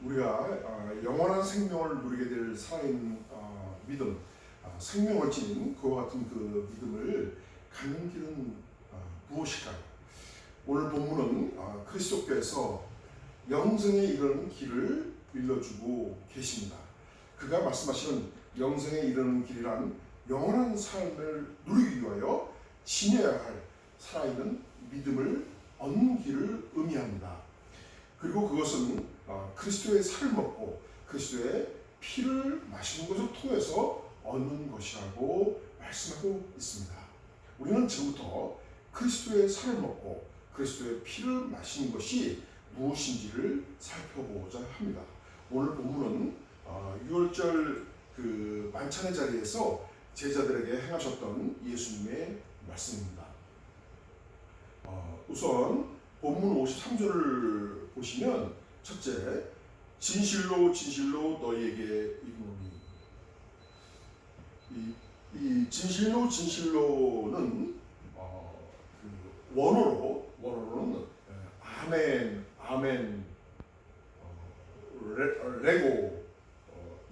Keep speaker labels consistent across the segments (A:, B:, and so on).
A: 우리가 영원한 생명을 누리게 될 살아있는 믿음, 생명을 지닌 그와 같은 그 믿음을 갖는 길은 무엇일까요? 오늘 본문은 그리스도께서 영생에 이르는 길을 일러주고 계십니다. 그가 말씀하시는 영생에 이르는 길이란 영원한 삶을 누리기 위하여 지녀야 할 살아있는 믿음을 얻는 길을 의미합니다. 그리고 그것은 그리스도의 살을 먹고 그리스도의 피를 마시는 것을 통해서 얻는 것이라고 말씀하고 있습니다. 우리는 지금부터 그리스도의 살을 먹고 그리스도의 피를 마시는 것이 무엇인지를 살펴보고자 합니다. 오늘 본문은 6월절 그 만찬의 자리에서 제자들에게 행하셨던 예수님의 말씀입니다. 우선 본문 53절을 보시면 첫째, 진실로 진실로 너희에게 이르노니, 이 진실로 진실로는 그 원어로는 아멘 아멘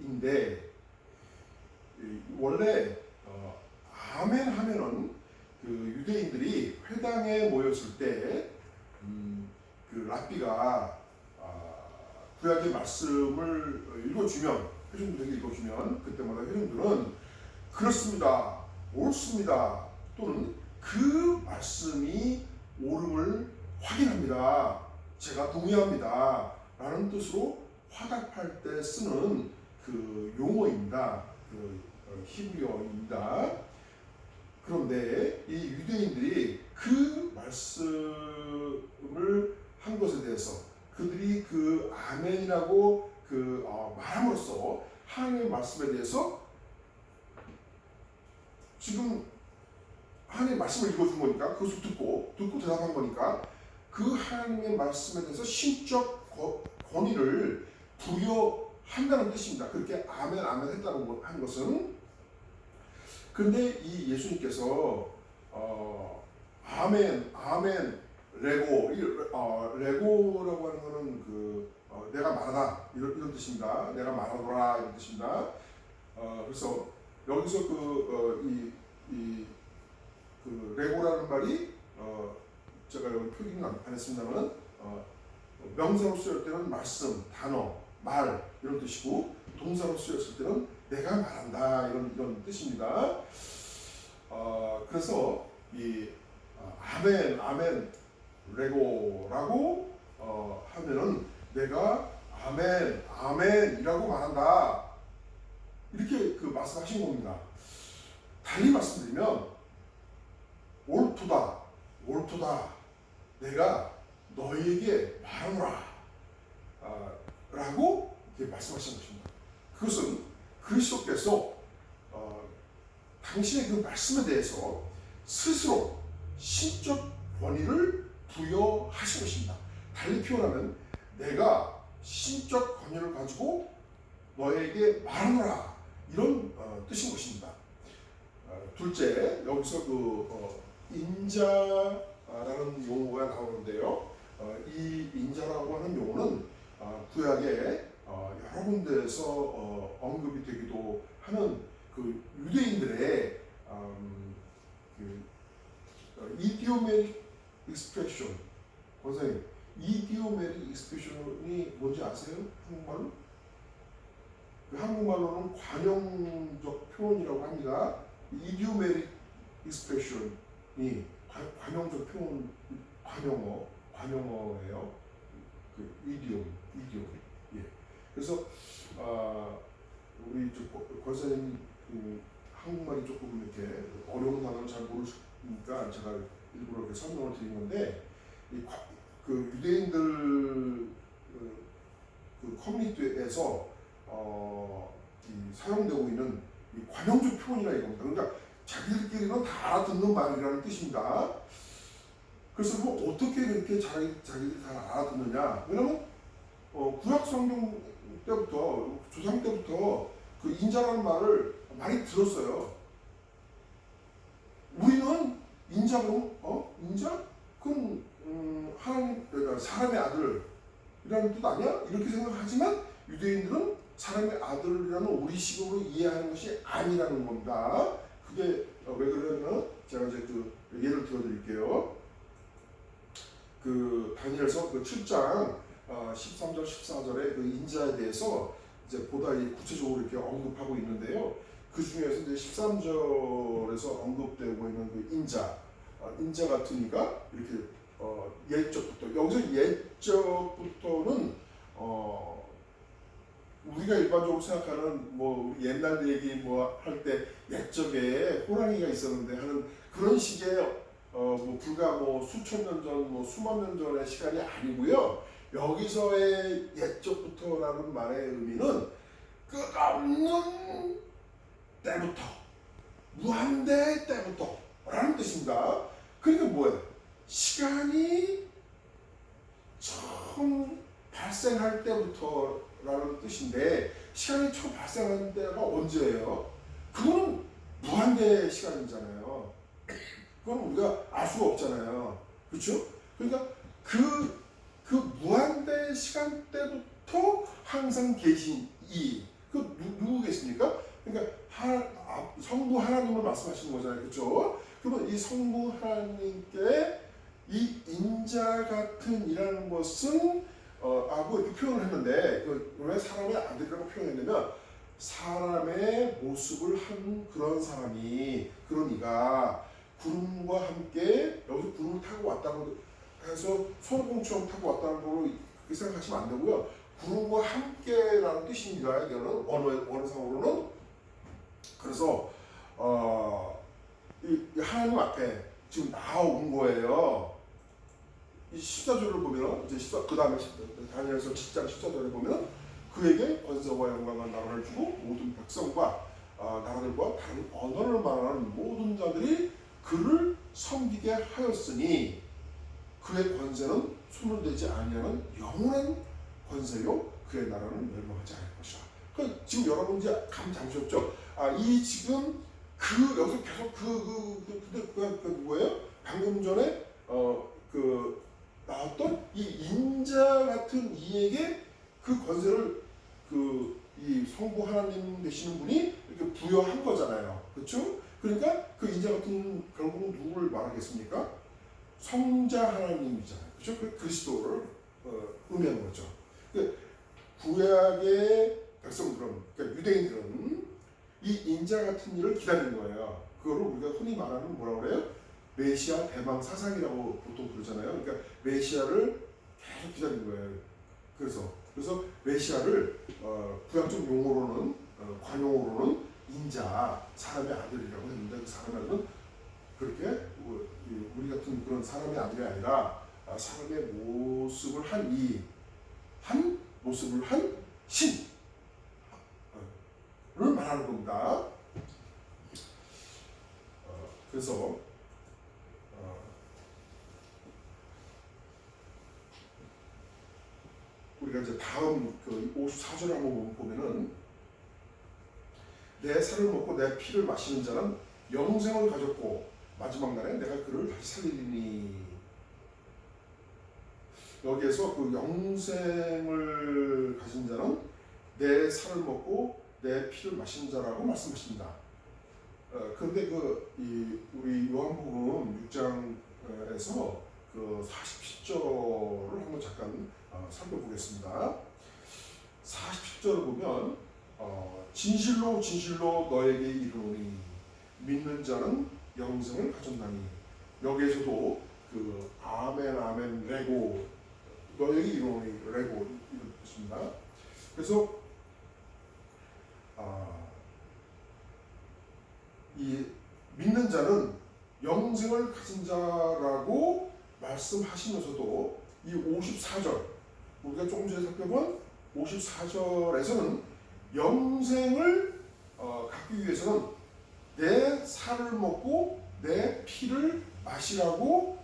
A: 레고인데, 원래 아멘 하면은 그 유대인들이 회당에 모였을 때 그 랍비가 구약의 말씀을 읽어주면, 회중들에게 읽어주면 그때마다 회중들은 그렇습니다, 옳습니다 또는 그 말씀이 옳음을 확인합니다, 제가 동의합니다 라는 뜻으로 화답할 때 쓰는 그 용어입니다. 그 히브리어입니다. 그런데 이 유대인들이 그 말씀을 한 것에 대해서 그들이 그 아멘이라고 그 말함으로써 하나님의 말씀에 대해서, 지금 하나님의 말씀을 읽어준 거니까 그것을 듣고 대답한 거니까 그 하나님의 말씀에 대해서 신적 권위를 부여한다는 뜻입니다. 그렇게 아멘 아멘 했다고 한 것은. 그런데 이 예수님께서 아멘 아멘 레고라고 하는 것은 내가 말하다 이런 뜻입니다. 내가 말하더라 이런 뜻입니다. 그래서 여기서 그 레고라는 말이 제가 여기 표기는 안 했습니다만 명사로 쓰였을 때는 말씀, 단어, 말 이런 뜻이고, 동사로 쓰였을 때는 내가 말한다 이런 뜻입니다. 그래서 이 아멘 아멘 레고라고 하면은 내가 아멘 아멘이라고 말한다 이렇게 그 말씀하신 겁니다. 달리 말씀드리면 옳도다 내가 너희에게 말하노라 라고 이렇게 말씀하신 것입니다. 그것은 그리스도께서 당신의 그 말씀에 대해서 스스로 신적 권위를 부여하신 것입니다. 달리 표현하면 내가 신적 권위를 가지고 너에게 말하노라 이런 뜻인 것입니다. 둘째, 여기서 인자라는 용어가 나오는데요. 이 인자라고 하는 용어는 구약에 여러 군데에서 언급이 되기도 하는 그 유대인들의 이디오메릭 익스프레션. 선생님, 이디오메릭 익스프레션이 뭔지 아세요? 한국말로? 한국말로는 관용적 표현이라고 합니다. 이디오메릭 익스프레션이 관용적 표현, 관용어예요. 그 이디옴. 예. 그래서 우리 권사님 한국말이 조금 이렇게 어려운 단어를 잘 모르니까 제가 일부러 이렇게 설명을 드린 건데, 그 유대인들 그 커뮤니티에서 사용되고 있는 이 관용적 표현이라 이겁니다. 그러니까 자기들끼리는 다 알아듣는 말이라는 뜻입니다. 그래서 어떻게 그렇게 자기들이 다 알아듣느냐? 왜냐면 구약 성경 때부터, 조상 때부터 그 인자라는 말을 많이 들었어요. 우리는 인자 그럼 인자? 그럼 하나님, 그러니까 사람의 아들, 뜻 아니야? 이렇게 생각하지만 유대인들은 사람의 아들이라는 우리식으로 이해하는 것이 아니라는 겁니다. 그게 왜 그러냐면 제가 이제 그 예를 들어드릴게요. 그 다니엘서 그 7장 13절 14절에 그 인자에 대해서 이제 보다 구체적으로 이렇게 언급하고 있는데요. 그 중에서 이제 13절에서 언급되고 있는 그 인자 같은 이가 이렇게 옛적부터, 여기서 옛적부터는 우리가 일반적으로 생각하는 뭐 옛날 얘기 뭐 할 때 옛적에 호랑이가 있었는데 하는 그런 식의 뭐 불과 뭐 수천 년 전, 뭐 수만 년 전의 시간이 아니고요. 여기서의 옛적부터라는 말의 의미는 끝없는 때부터, 무한대 때부터 라는 뜻입니다. 그러니까 뭐예요? 시간이 처음 발생할 때부터라는 뜻인데, 시간이 처음 발생한 때가 언제예요? 그거는 무한대 시간이잖아요. 그건 우리가 알 수가 없잖아요. 그렇죠? 그러니까 그 무한대 시간 때부터 항상 계신 누구겠습니까? 그러니까 성부 하나님을 말씀하시는 거잖아요. 그렇죠? 그러면 이 성부 하나님께 이 인자 같은 이라는 것은 하고 이렇게 표현을 했는데, 왜 사람의 아들이라고 표현했냐면 사람의 모습을 한 그런 사람이, 그러니까 구름과 함께, 여기서 구름을 타고 왔다고 해서 소노공처럼 타고 왔다는 걸로 그렇게 생각하시면 안 되고요. 구름과 함께라는 뜻입니다. 이거는 원어상으로는. 그래서 이 하나님 앞에 지금 나온 거예요. 이 14절을 보면, 이제 그 다음에 다니엘서 7장 14절을 보면, 그에게 권세와 영광과 나라를 주고 모든 백성과 나라들과 다른 언어를 말하는 모든 자들이 그를 섬기게 하였으니 그의 권세는 소멸되지 아니하는 영원한 권세요, 그의 나라는 멸망하지 않을 것이다. 그러니까 지금 여러분 이제 감 잡으셨죠? 이 지금 여기서 계속 그 누구예요? 방금 전에 나왔던 이 인자 같은 이에게 그 권세를 이 성부 하나님 되시는 분이 이렇게 부여한 거잖아요. 그렇죠? 그러니까 그 인자 같은 결국은 누구를 말하겠습니까? 성자 하나님이잖아요. 그렇죠? 그 그리스도를 의미하는 거죠. 구약의 백성들은, 그러니까 유대인들은 이 인자 같은 일을 기다리는 거예요. 그거를 우리가 흔히 말하는 뭐라고 그래요? 메시아 대망 사상이라고 보통 그러잖아요. 그러니까 메시아를 계속 기다리는 거예요. 그래서 메시아를 구약적 용어로는, 관용어로는 인자, 사람의 아들이라고 했는데, 그 사람의 아들은 그렇게 우리 같은 그런 사람의 아들이 아니라 사람의 모습을 한 신을 말하는 겁니다. 그래서 우리가 이제 다음 그 54절을 한번 보면은, 내 살을 먹고 내 피를 마시는 자는 영생을 가졌고 마지막 날에 내가 그를 다시 살리리니. 여기에서 그 영생을 가진 자는 내 살을 먹고 내 피를 마시는 자라고 말씀하십니다. 그런데 우리 요한복음 6장에서 그 47절을 한번 잠깐 살펴보겠습니다. 47절을 보면 진실로 진실로 너에게 이르노니 믿는 자는 영생을 가졌나니. 여기에서도 그 아멘 아멘 레고, 너에게 이르노니 레고 이런 뜻입니다. 그래서 이 믿는 자는 영생을 가진 자라고 말씀하시면서도 이 54절, 우리가 조금 전에 살펴본 54절에서는 영생을 갖기 위해서는 내 살을 먹고 내 피를 마시라고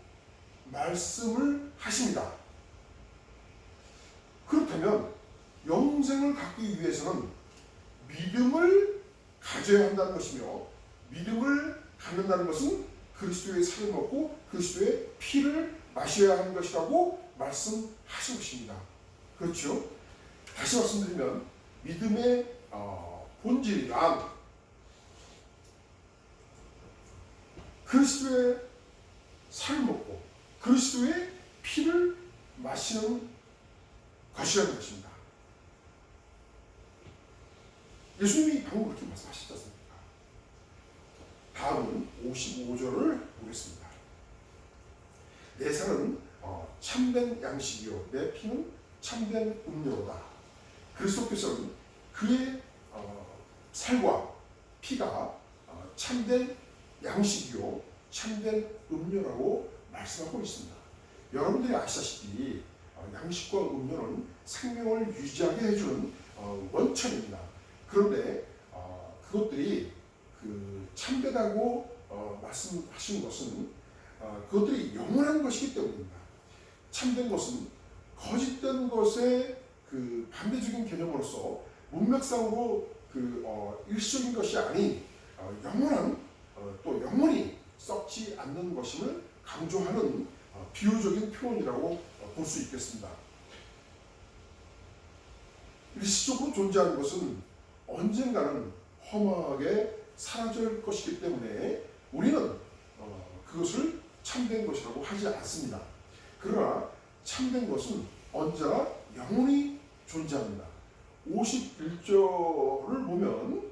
A: 말씀을 하십니다. 그렇다면 영생을 갖기 위해서는 믿음을 가져야 한다는 것이며, 믿음을 갖는다는 것은 그리스도의 살을 먹고 그리스도의 피를 마셔야 하는 것이라고 말씀하신 것입니다. 그렇죠? 다시 말씀드리면 믿음의 본질이란 그리스도의 살을 먹고 그리스도의 피를 마시는 것이라는 것입니다. 예수님이 방금 그렇게 말씀하셨지 않습니까? 다음은 55절을 보겠습니다. 내 살은 참된 양식이요 내 피는 참된 음료로다. 그리스도께서는 그의 살과 피가 참된 양식이요 참된 음료라고 말씀하고 있습니다. 여러분들이 아시다시피 양식과 음료는 생명을 유지하게 해주는 원천입니다. 그런데 그것들이 참되다고 말씀하신 것은 그것들이 영원한 것이기 때문입니다. 참된 것은 거짓된 것의 반대적인 개념으로서 문맥상으로 일시적인 것이 아닌 영원한 또 영원히 썩지 않는 것임을 강조하는 비유적인 표현이라고 볼 수 있겠습니다. 일시적으로 존재하는 것은 언젠가는 허망하게 사라질 것이기 때문에 우리는 그것을 참된 것이라고 하지 않습니다. 그러나 참된 것은 언제나 영원히 존재합니다. 51절을 보면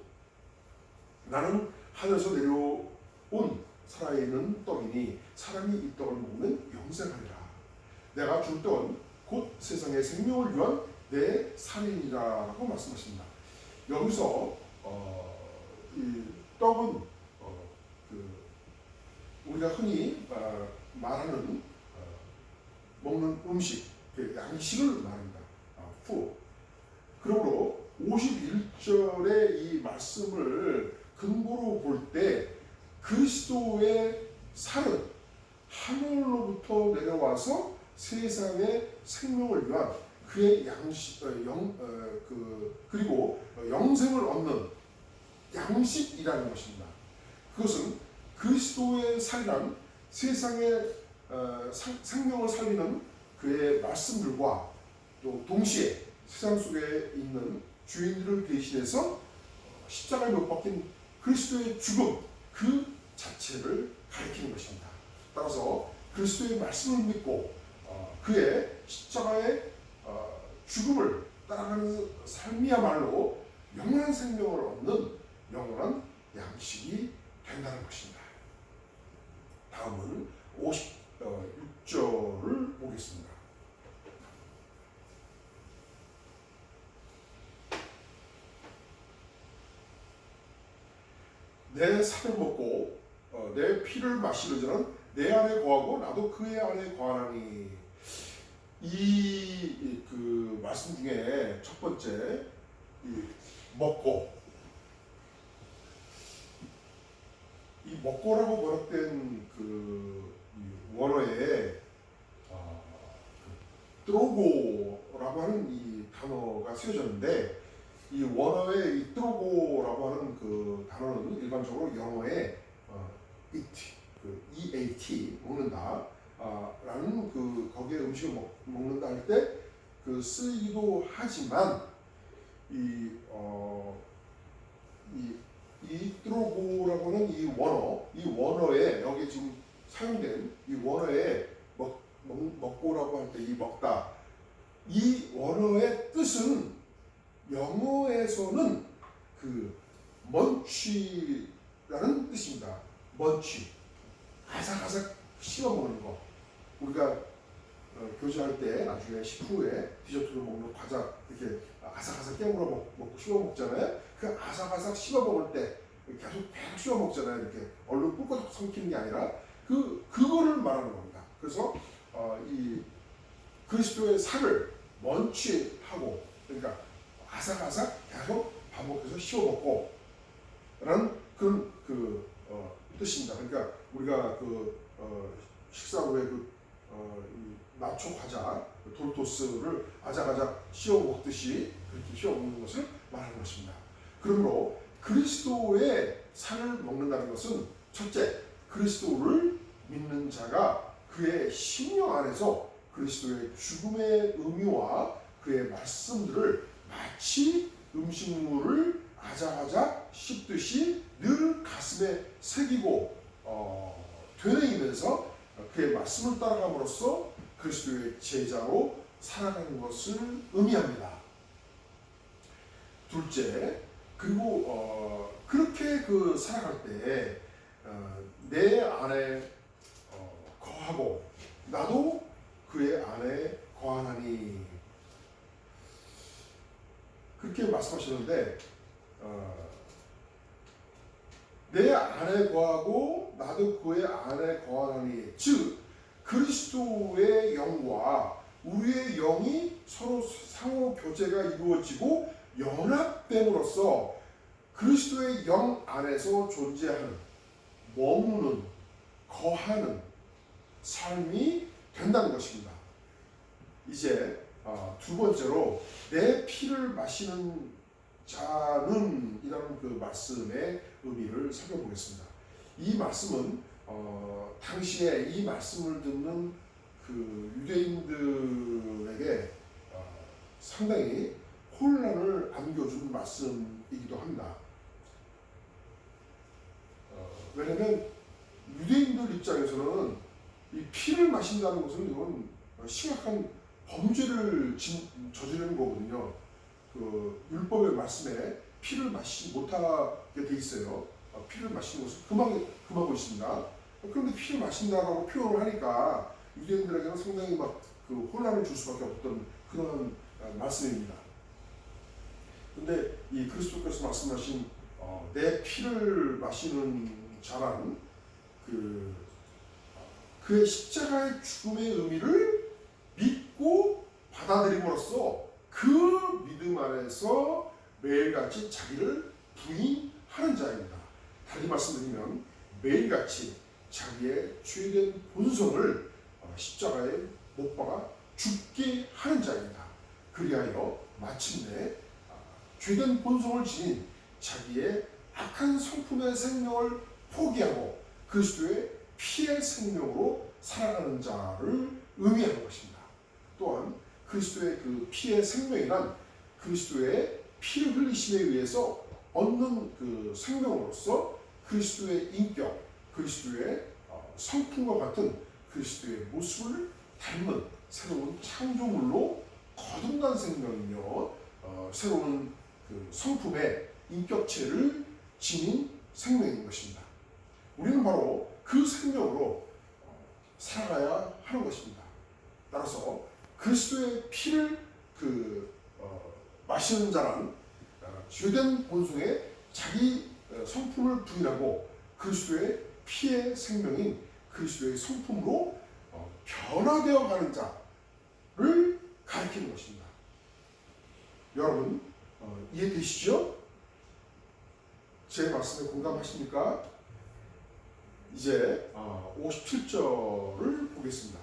A: 나는 하늘에서 내려온 살아있는 떡이니 사람이 이 떡을 먹으면 영생하리라. 내가 줄 떡은 곧 세상의 생명을 위한 내 살이니라고 말씀하십니다. 여기서 이 떡은 우리가 흔히 말하는 먹는 음식, 양식을 말합니다. 그러므로 51절의 이 말씀을 근거로 볼 때 그리스도의 살은 하늘로부터 내려와서 세상의 생명을 위한 그의 양식, 그리고 영생을 얻는 양식이라는 것입니다. 그것은 그리스도의 살이란 세상의 생명을 살리는 그의 말씀들과 또 동시에 세상 속에 있는 주인들을 대신해서 십자가에 못 박힌 그리스도의 죽음 그 자체를 가리키는 것입니다. 따라서 그리스도의 말씀을 믿고 그의 십자가의 죽음을 따라가는 삶이야말로 영원한 생명을 얻는 영원한 양식이 된다는 것입니다. 다음은 56절을 보겠습니다. 내 살을 먹고 내 피를 마시는 자는 내 안에 거하고 나도 그의 안에 거하나니. 이 말씀 중에 첫 번째 먹고, 이 먹고라고 번역된 원어에 트로고라고 하는 이 단어가 쓰여졌는데, 이 원어의 이 트로고라고 하는 그 단어는 일반적으로 영어에 eat, eat 먹는다 라는 거기에 음식을 먹는다 할 때 쓰이기도 하지만 이 트로고라고 하는 이 원어에 여기 지금 사용된 이 원어에 먹고라고 할 때 이 먹다, 이 원어의 뜻은 영어에서는 먼치라는 뜻입니다. 먼치, 아삭아삭 씹어 먹는 거. 우리가 교제할 때 나중에 식후에 디저트로 먹는 과자 이렇게 아삭아삭 깨물어 먹고 씹어 먹잖아요. 그 아삭아삭 씹어 먹을 때 계속 씹어 먹잖아요. 이렇게 얼른 꿀꺽 삼키는 게 아니라 그거를 말하는 겁니다. 그래서 이 그리스도의 살을 먼치하고, 그러니까 아삭아삭 계속 반복해서 씹어 먹고 라는 그런 뜻입니다. 그러니까 우리가 식사 후에 나초 과자 도르토스를 아작아작 씌워 먹듯이 그렇게 씌워 먹는 것을 말하는 것입니다. 그러므로 그리스도의 살을 먹는다는 것은 첫째, 그리스도를 믿는 자가 그의 심령 안에서 그리스도의 죽음의 의미와 그의 말씀들을 마치 음식물을 아작아작 씹듯이 늘 가슴에 새기고 되뇌이면서 그의 말씀을 따라감으로써 그리스도의 제자로 살아가는 것을 의미합니다. 둘째, 그리고 그렇게 살아갈 때 내 안에 거하고 나도 그의 안에 거하나니, 그렇게 말씀하시는데 내 안에 거하고 나도 그의 안에 거하나니, 즉 그리스도의 영과 우리의 영이 서로 상호 교제가 이루어지고 연합됨으로써 그리스도의 영 안에서 존재하는, 머무는, 거하는 삶이 된다는 것입니다. 이제 두 번째로 내 피를 마시는 자는 이라는 그 말씀의 의미를 살펴보겠습니다. 이 말씀은 당시에 이 말씀을 듣는 그 유대인들에게 상당히 혼란을 안겨준 말씀이기도 합니다. 왜냐하면 유대인들 입장에서는 이 피를 마신다는 것은 이건 심각한 범죄를 저지르는 거거든요. 그 율법의 말씀에 피를 마시지 못하게 돼 있어요. 피를 마시는 것을 금하고 있습니다. 그런데 피를 마신다라고 표현을 하니까 유대인들에게는 상당히 막 그 혼란을 줄 수밖에 없던 그런 말씀입니다. 근데 이 그리스도께서 말씀하신 내 피를 마시는 자란 그의 십자가의 죽음의 의미를 믿고 받아들임으로써 그 믿음 안에서 매일같이 자기를 부인하는 자입니다. 다시 말씀드리면 매일같이 자기의 죄된 본성을 십자가에 못 박아 죽게 하는 자입니다. 그리하여 마침내 죄된 본성을 지닌 자기의 악한 성품의 생명을 포기하고 그리스도의 피의 생명으로 살아가는 자를 의미하는 것입니다. 또한 그리스도의 그 피의 생명이란 그리스도의 피를 흘리심에 의해서 얻는 그 생명으로서 그리스도의 인격, 그리스도의 성품과 같은 그리스도의 모습을 닮은 새로운 창조물로 거듭난 생명이며 새로운 그 성품의 인격체를 지닌 생명인 것입니다. 우리는 바로 그 생명으로 살아가야 하는 것입니다. 따라서 그리스도의 피를 마시는 자란 죄된 본성에 자기 성품을 부인하고 그리스도의 피의 생명인 그리스도의 성품으로 변화되어 가는 자를 가리키는 것입니다. 여러분 이해되시죠? 제 말씀에 공감하십니까? 이제 57절을 보겠습니다.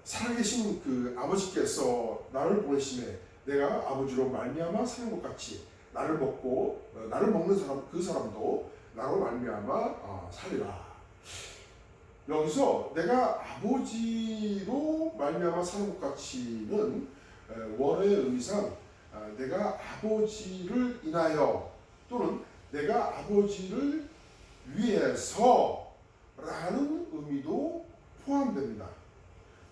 A: 살아계신 그 아버지께서 나를 보내심에 내가 아버지로 말미암아 사는 것 같이 나를 먹는 사람 그 사람도 나로 말미암아 살리라. 여기서 내가 아버지로 말미암아 사는 것 같이는 원어의 의미상 내가 아버지를 인하여 또는 내가 아버지를 위해서 라는 의미도 포함됩니다.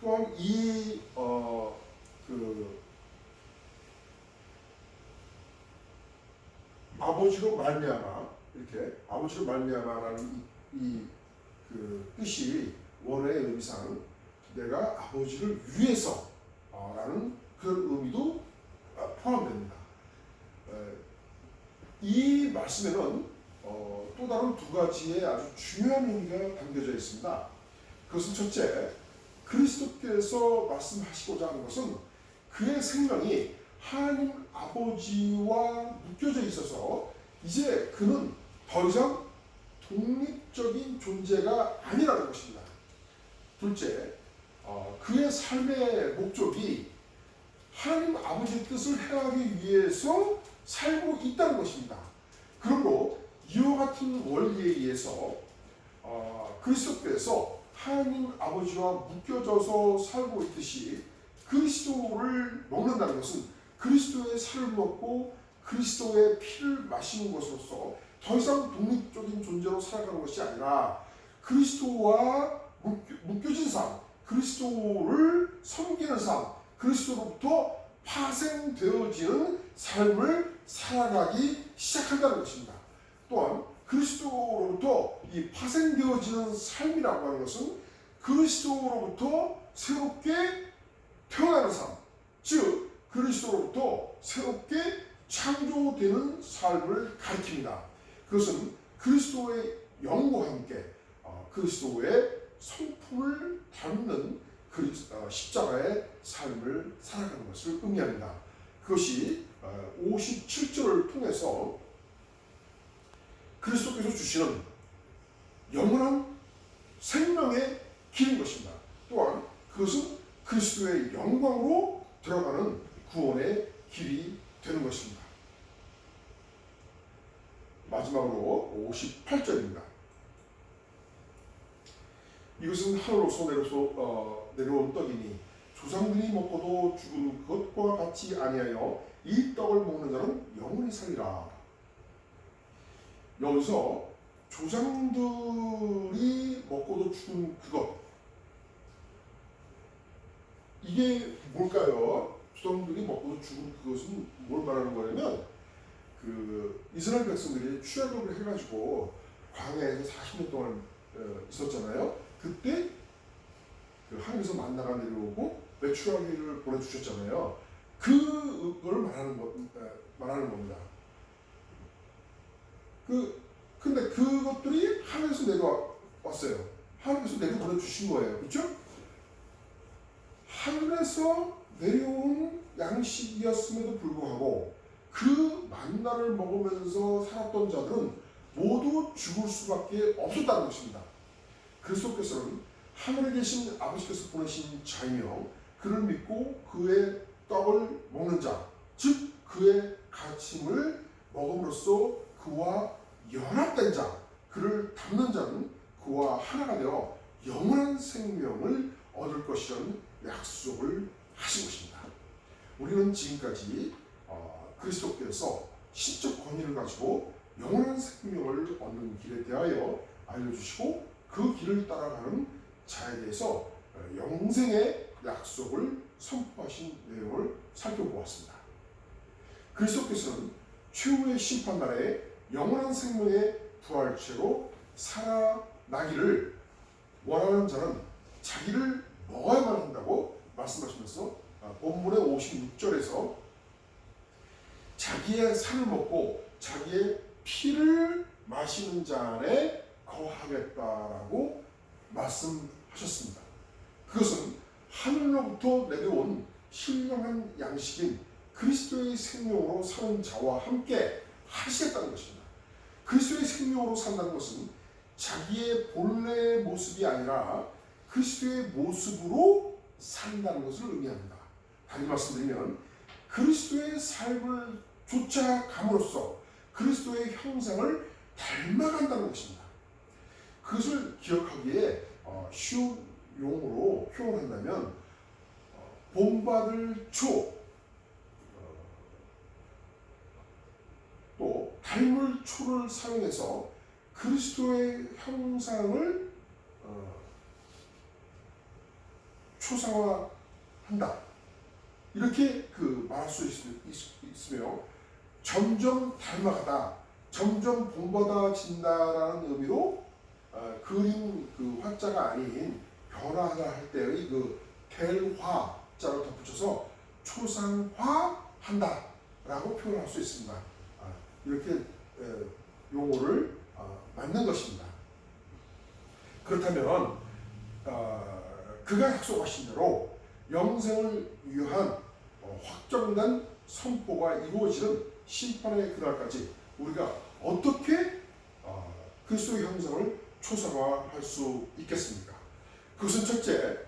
A: 또한 이 아버지로 말미암아 이렇게 아버지로 말미암아라는 그 뜻이 원어의 의미상 내가 아버지를 위해서 라는 그런 의미도 포함됩니다. 이 말씀에는 또 다른 두 가지의 아주 중요한 의미가 담겨져 있습니다. 그것은 첫째, 그리스도께서 말씀하시고자 하는 것은 그의 생명이 하나님 아버지와 묶여져 있어서 이제 그는 더 이상 독립적인 존재가 아니라는 것입니다. 둘째, 그의 삶의 목적이 하나님 아버지의 뜻을 행하기 위해서 살고 있다는 것입니다. 그러므로 이와 같은 원리에 의해서 그리스도께서 하나님 아버지와 묶여져서 살고 있듯이 그리스도를 먹는다는 것은 그리스도의 살을 먹고 그리스도의 피를 마시는 것으로서 더 이상 독립적인 존재로 살아가는 것이 아니라 그리스도와 묶여진 삶, 그리스도를 섬기는 삶, 그리스도로부터 파생되어지는 삶을 살아가기 시작한다는 것입니다. 또한 그리스도로부터 이 파생되어지는 삶이라고 하는 것은 그리스도로부터 새롭게 태어나는 삶, 즉 그리스도로부터 새롭게 창조되는 삶을 가리킵니다. 그것은 그리스도의 영과 함께 그리스도의 성품을 담는 십자가의 삶을 살아가는 것을 의미합니다. 그것이 57절을 통해서 그리스도께서 주시는 영원한 생명의 길인 것입니다. 또한 그것은 그리스도의 영광으로 들어가는 구원의 길이 되는 것입니다. 마지막으로 58절입니다. 이것은 하늘로서 내려온 떡이니 조상들이 먹고도 죽은 그것과 같이 아니하여 이 떡을 먹는 자는 영원히 살리라. 여기서 조상들이 먹고도 죽은 그것, 이게 뭘까요? 조상들이 먹고도 죽은 그것은 뭘 말하는 거냐면 이스라엘 백성들이 출애굽을 해가지고 광야에서 40년 동안 있었잖아요. 그때 하늘에서 만나가 내려오고 메추라기를 보내주셨잖아요. 그걸 말하는 겁니다. 근데 그것들이 하늘에서 내려왔어요. 하늘에서 내려 보내주신 거예요. 그렇죠? 하늘에서 내려온 양식이었음에도 불구하고 그 만나를 먹으면서 살았던 자들은 모두 죽을 수밖에 없었다는 것입니다. 그리스도께서는 하늘에 계신 아버지께서 보내신 자이며 그를 믿고 그의 떡을 먹는 자, 즉 그의 가르침을 먹음으로써 그와 연합된 자, 그를 닮는 자는 그와 하나가 되어 영원한 생명을 얻을 것이라는 약속을 하신 것입니다. 우리는 지금까지 그리스도께서 신적 권위를 가지고 영원한 생명을 얻는 길에 대하여 알려주시고 그 길을 따라가는 자에 대해서 영생의 약속을 선포하신 내용을 살펴보았습니다. 그리스도께서는 최후의 심판날에 영원한 생명의 부활체로 살아나기를 원하는 자는 자기를 먹어야만 한다고 말씀하시면서 본문의 56절에서 자기의 살을 먹고 자기의 피를 마시는 자 안에 거하겠다라고 말씀하셨습니다. 그것은 하늘로부터 내려온 신령한 양식인 그리스도의 생명으로 사는 자와 함께 하시겠다는 것입니다. 그리스도의 생명으로 산다는 것은 자기의 본래의 모습이 아니라 그리스도의 모습으로 산다는 것을 의미합니다. 다시 말씀드리면 그리스도의 삶을 쫓아감으로써 그리스도의 형상을 닮아간다는 것입니다. 그것을 기억하기에 쉬운 용어로 표현한다면 본받을 초, 또 닮을 초를 사용해서 그리스도의 형상을 초상화한다. 이렇게 말할 수 있으며 점점 닮아가다, 점점 본받아진다라는 의미로 그림 화자가 아닌 변화하다 할 때의 델화자를 덧붙여서 초상화한다라고 표현할 수 있습니다. 이렇게 용어를 맞는 것입니다. 그렇다면 그가 약속하신 대로 영생을 위한 확정된 선포가 이루어지는 심판의 그날까지 우리가 어떻게 그리스도의 형상을 초상화할 수 있겠습니까? 그것은 첫째,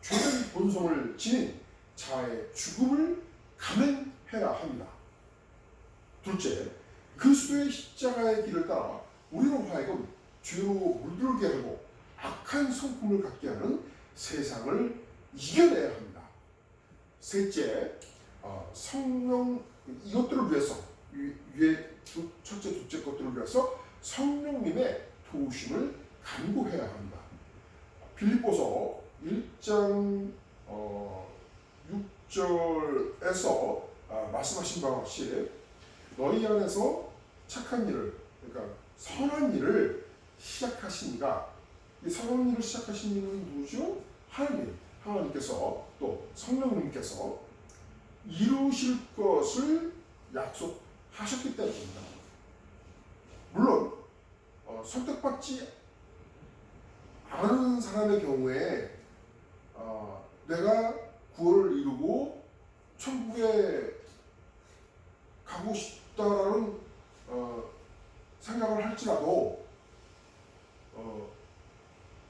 A: 죄의 본성을 지닌 자의 죽음을 감행해야 합니다. 둘째, 그리스도의 십자가의 길을 따라 우리로 하여금 죄로 물들게 하고 악한 성품을 갖게 하는 세상을 이겨내야 합니다. 셋째, 성령 이것들을 위해서 위에 첫째, 둘째 것들을 위해서 성령님의 도우심을 간구해야 합니다. 빌립보서 1장 6절에서 말씀하신 바와 같이 너희 안에서 착한 일을, 그러니까 선한 일을 시작하신 이가, 이 선한 일을 시작하신 이는 누구죠? 하나님께서 또 성령님께서 이루실 것을 약속하셨기 때문입니다. 물론 선택받지 않은 사람의 경우에 내가 구원을 이루고 천국에 가고 싶다라는 생각을 할지라도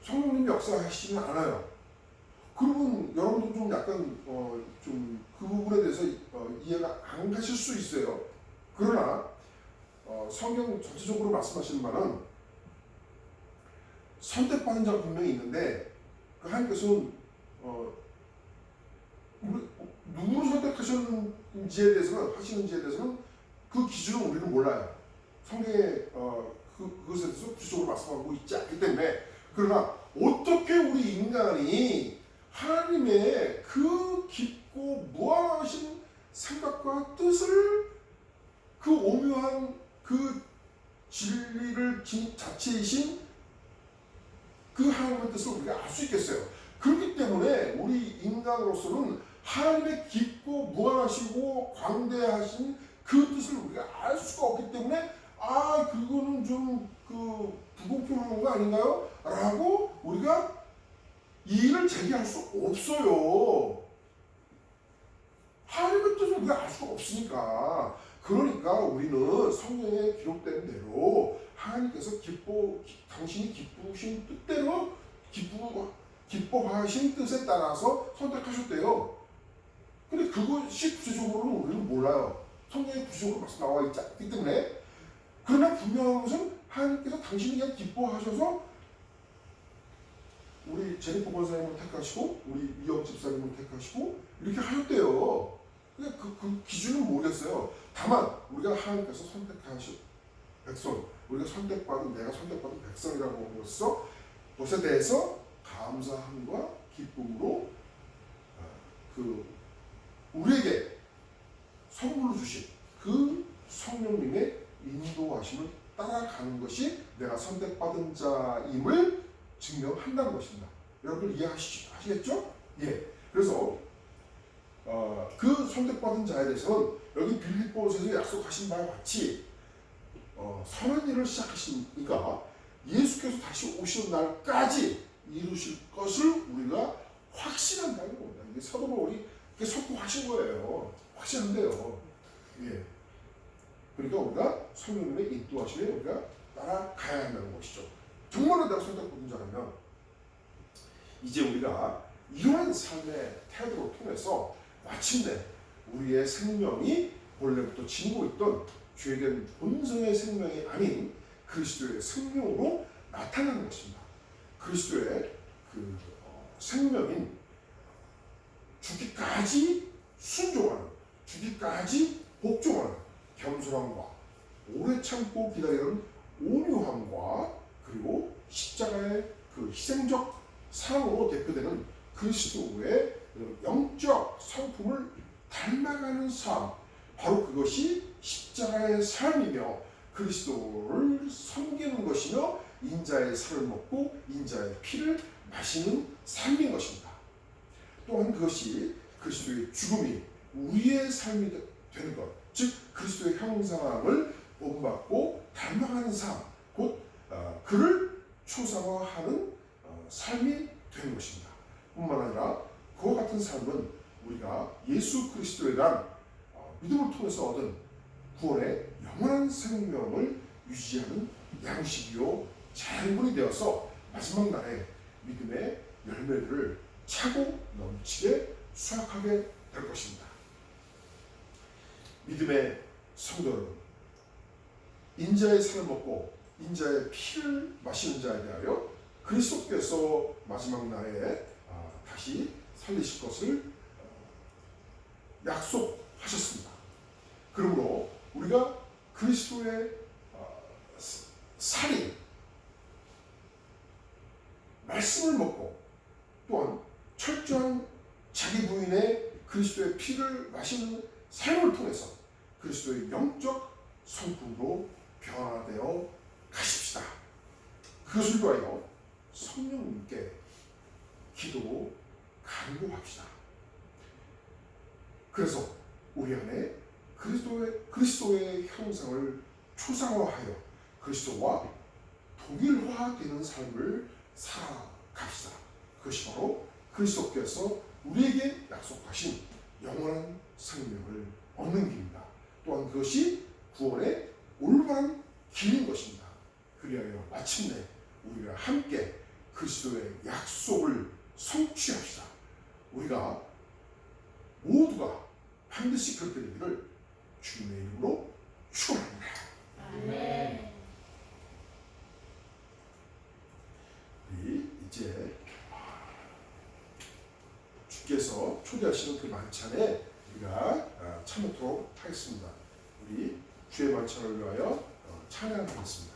A: 성령님이 역사하시지는 않아요. 그러면 여러분도 좀 약간 좀 그 부분에 대해서 이해가 안 가실 수 있어요. 그러나 성경 전체적으로 말씀하시는 바는 선택받은 자가 분명히 있는데 그 하나님께서는 누구를 선택하시는지에 대해서는 그 기준은 우리는 몰라요. 성경에 그것에 대해서 구체적으로 말씀하고 있지 않기 때문에. 그러나 어떻게 우리 인간이 하나님의 그 깊고 무한하신 생각과 뜻을, 그 오묘한 그 진리를 자체이신 그 하나님의 뜻을 우리가 알 수 있겠어요. 그렇기 때문에 우리 인간으로서는 하나님의 깊고 무한하시고 광대하신 그 뜻을 우리가 알 수가 없기 때문에 그거는 좀 불공평한 거 아닌가요? 라고 우리가 이의를 제기할 수 없어요. 하나님의 뜻을 우리가 알 수가 없으니까. 그러니까 우리는 성경에 기록된 대로 하나님께서 당신이 기쁘신 뜻대로 기뻐하신 뜻에 따라서 선택하셨대요. 근데 그것이 구체적으로는 우리는 몰라요. 성경에 구체적으로 나와 있지 않기 때문에. 그러나 분명한 것은 하나님께서 당신이 그냥 기뻐하셔서 우리 제니퍼 권사님을 택하시고 우리 이영 집사님을 택하시고 이렇게 하셨대요. 그 기준은 모르겠어요. 다만 우리가 하나님께서 선택하신 백성, 내가 선택받은 백성이라는 것에 대해서 감사함과 기쁨으로 우리에게 선물로 주신 그 성령님의 인도하심을 따라가는 것이 내가 선택받은 자임을 증명한다는 것입니다. 여러분 이해하시겠죠? 예. 그래서 그 선택받은 자에 대해서는 여기 빌립보서에서 약속하신 바와 같이 선한 일을 시작하시니까 예수께서 다시 오시는 날까지 이루실 것을 우리가 확신한다는 겁니다. 이게 사도 바울이 선포하신 거예요. 확신한대요. 예. 그러니까 우리가 성령님의 인도하심에 우리가 따라가야 한다는 것이죠. 정말로 내가 선택받은 자라면 이제 우리가 이러한 삶의 태도를 통해서 마침내 우리의 생명이 본래부터 지니고 있던 죄된 본성의 생명이 아닌 그리스도의 생명으로 나타나는 것입니다. 그리스도의 생명인 죽기까지 순종하는, 죽기까지 복종하는 겸손함과 오래 참고 기다리는 온유함과 그리고 십자가의 희생적 사랑으로 대표되는 그리스도의 영적 성품을 닮아가는 삶, 바로 그것이 십자가의 삶이며 그리스도를 섬기는 것이며 인자의 살을 먹고 인자의 피를 마시는 삶인 것입니다. 또한 그것이 그리스도의 죽음이 우리의 삶이 되는 것, 즉 그리스도의 형상을 본받고 닮아가는 삶, 곧 그를 초상화하는 삶이 되는 것입니다. 뿐만 아니라 그와 같은 삶은 우리가 예수 그리스도에 대한 믿음을 통해서 얻은 구원의 영원한 생명을 유지하는 양식이요 자양분이 되어서 마지막 날에 믿음의 열매들을 차고 넘치게 수확하게 될 것입니다. 믿음의 성도 여러분, 인자의 살을 먹고 인자의 피를 마시는 자에 대하여 그리스도께서 마지막 날에 다시 살리실 것을 약속하셨습니다. 그러므로 우리가 그리스도의 살인 말씀을 먹고 또한 철저한 자기 부인의 그리스도의 피를 마시는 삶을 통해서 그리스도의 영적 성품으로 변화되어 가십시다. 그것을 위하여 성령님께 기도 간구합시다. 그래서 우리 안에 그리스도의 형상을 초상화하여 그리스도와 동일화되는 삶을 살아갑시다. 그것이 바로 그리스도께서 우리에게 약속하신 영원한 생명을 얻는 길입니다. 또한 그것이 구원의 올바른 길인 것입니다. 그리하여 마침내 우리가 함께 그리스도의 약속을 성취합시다. 우리가 모두가 반드시 그렇게 되기를 주님의 이름으로 축원합니다.
B: 아멘.
A: 우리 이제 주께서 초대하시는 그 만찬에 우리가 참여토록 하겠습니다. 우리 주의 만찬을 위하여 찬양하겠습니다.